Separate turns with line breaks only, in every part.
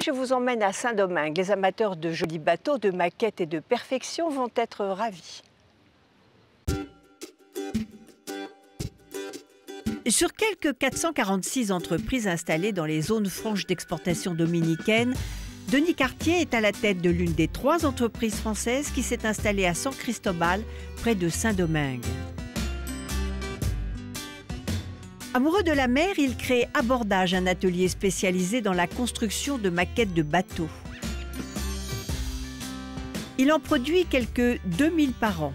Je vous emmène à Saint-Domingue. Les amateurs de jolis bateaux, de maquettes et de perfection vont être ravis. Sur quelques 446 entreprises installées dans les zones franches d'exportation dominicaines, Denis Cartier est à la tête de l'une des 3 entreprises françaises qui s'est installée à San Cristobal, près de Saint-Domingue. Amoureux de la mer, il crée Abordage, un atelier spécialisé dans la construction de maquettes de bateaux. Il en produit quelques 2000 par an.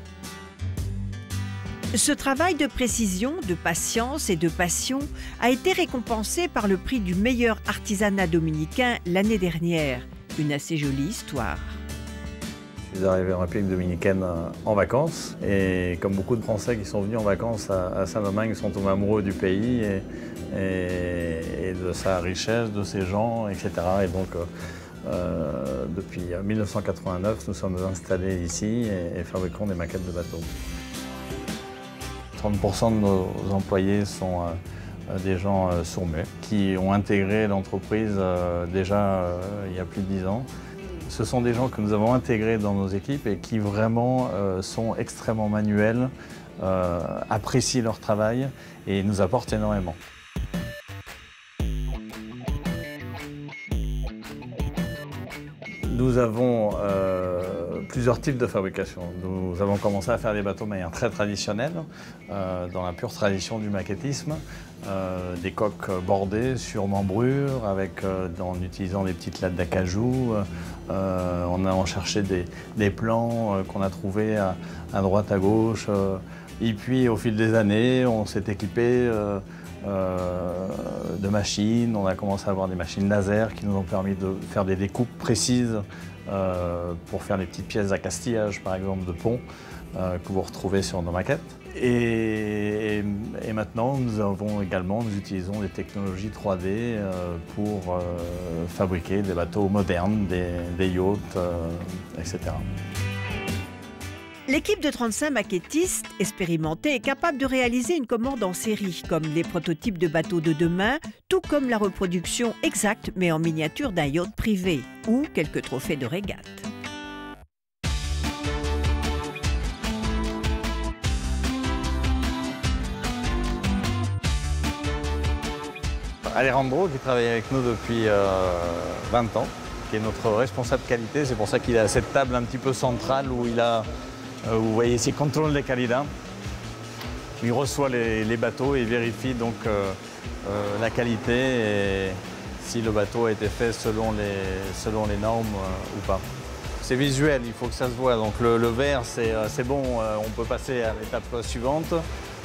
Ce travail de précision, de patience et de passion a été récompensé par le prix du meilleur artisanat dominicain l'année dernière. Une assez jolie histoire.
Je suis arrivé en République dominicaine en vacances et comme beaucoup de Français qui sont venus en vacances à Saint-Domingue sont tombés amoureux du pays et de sa richesse, de ses gens, etc. Et donc depuis 1989, nous sommes installés ici et fabriquons des maquettes de bateaux. 30% de nos employés sont des gens sourds-muets qui ont intégré l'entreprise déjà il y a plus de 10 ans. Ce sont des gens que nous avons intégrés dans nos équipes et qui vraiment sont extrêmement manuels, apprécient leur travail et nous apportent énormément. Nous avons plusieurs types de fabrication. Nous avons commencé à faire des bateaux de manière très traditionnelle, dans la pure tradition du maquettisme, des coques bordées sur membrure, en utilisant des petites lattes d'acajou. On a cherché des plans qu'on a trouvés à droite, à gauche. Et puis au fil des années, on s'est équipé de machines. On a commencé à avoir des machines laser qui nous ont permis de faire des découpes précises pour faire les petites pièces d'accastillage, par exemple, de pont que vous retrouvez sur nos maquettes. Et maintenant, nous utilisons des technologies 3D pour fabriquer des bateaux modernes, des yachts, etc.
L'équipe de 35 maquettistes expérimentés est capable de réaliser une commande en série, comme les prototypes de bateaux de demain, tout comme la reproduction exacte mais en miniature d'un yacht privé ou quelques trophées de régate.
Alejandro, qui travaille avec nous depuis 20 ans, qui est notre responsable qualité. C'est pour ça qu'il est à cette table un petit peu centrale où il a, vous voyez ici, contrôle de qualité. Il reçoit les bateaux et vérifie donc la qualité et si le bateau a été fait selon les normes ou pas. C'est visuel, il faut que ça se voit. Donc le vert, c'est bon, on peut passer à l'étape suivante.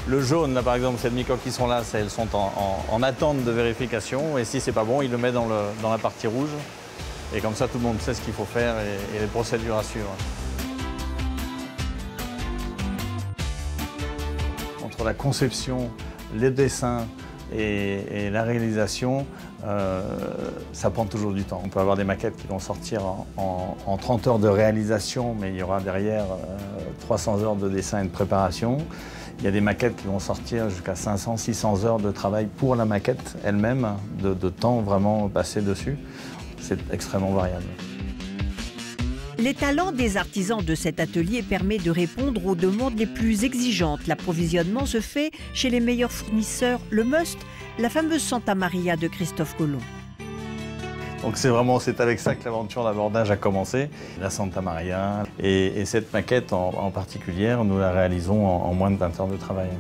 Le jaune, là par exemple, ces demi-coques qui sont là, elles sont en attente de vérification. Et si c'est pas bon, il le met dans la partie rouge. Et comme ça, tout le monde sait ce qu'il faut faire et les procédures à suivre. Entre la conception, les dessins et la réalisation, ça prend toujours du temps. On peut avoir des maquettes qui vont sortir en 30 heures de réalisation, mais il y aura derrière 300 heures de dessin et de préparation. Il y a des maquettes qui vont sortir jusqu'à 500-600 heures de travail pour la maquette elle-même, de temps vraiment passé dessus. C'est extrêmement variable.
Les talents des artisans de cet atelier permettent de répondre aux demandes les plus exigeantes. L'approvisionnement se fait chez les meilleurs fournisseurs. Le must, la fameuse Santa Maria de Christophe Colomb.
Donc c'est avec ça que l'aventure d'Abordage a commencé, la Santa Maria. Et cette maquette en particulier, nous la réalisons en moins de 20 heures de travail.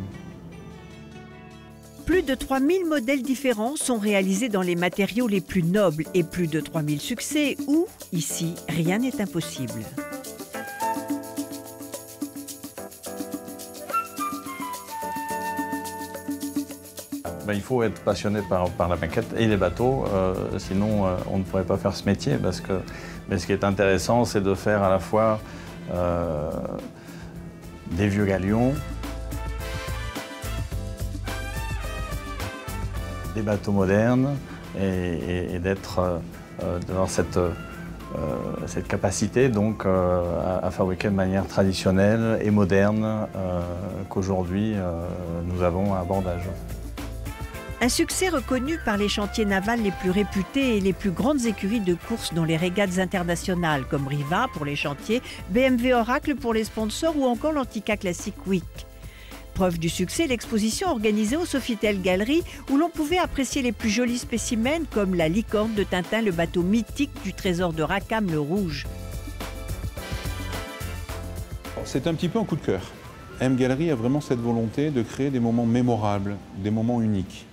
Plus de 3000 modèles différents sont réalisés dans les matériaux les plus nobles et plus de 3000 succès où, ici, rien n'est impossible.
Il faut être passionné par la maquette et les bateaux, sinon on ne pourrait pas faire ce métier. Mais ce qui est intéressant, c'est de faire à la fois des vieux galions, des bateaux modernes et d'avoir cette capacité donc, à fabriquer de manière traditionnelle et moderne qu'aujourd'hui nous avons à Abordage.
Un succès reconnu par les chantiers navals les plus réputés et les plus grandes écuries de course dans les régates internationales, comme Riva pour les chantiers, BMW Oracle pour les sponsors ou encore l'Antica Classic Week. Preuve du succès, l'exposition organisée au Sofitel Gallery, où l'on pouvait apprécier les plus jolis spécimens comme la licorne de Tintin, le bateau mythique du trésor de Rackham le Rouge.
C'est un petit peu un coup de cœur. M Gallery a vraiment cette volonté de créer des moments mémorables, des moments uniques.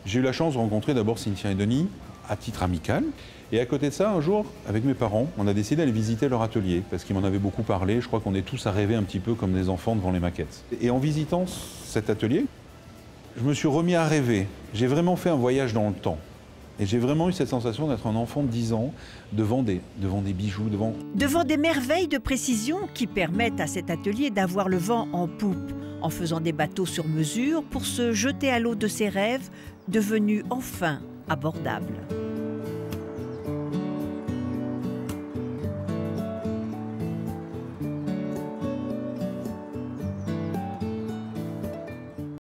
J'ai eu la chance de rencontrer d'abord Cynthia et Denis à titre amical. Et à côté de ça, un jour, avec mes parents, on a décidé d'aller visiter leur atelier parce qu'ils m'en avaient beaucoup parlé. Je crois qu'on est tous à rêver un petit peu comme des enfants devant les maquettes. Et en visitant cet atelier, je me suis remis à rêver. J'ai vraiment fait un voyage dans le temps. Et j'ai vraiment eu cette sensation d'être un enfant de 10 ans devant des bijoux,
devant des merveilles de précision qui permettent à cet atelier d'avoir le vent en poupe, en faisant des bateaux sur mesure pour se jeter à l'eau de ses rêves, devenus enfin abordables.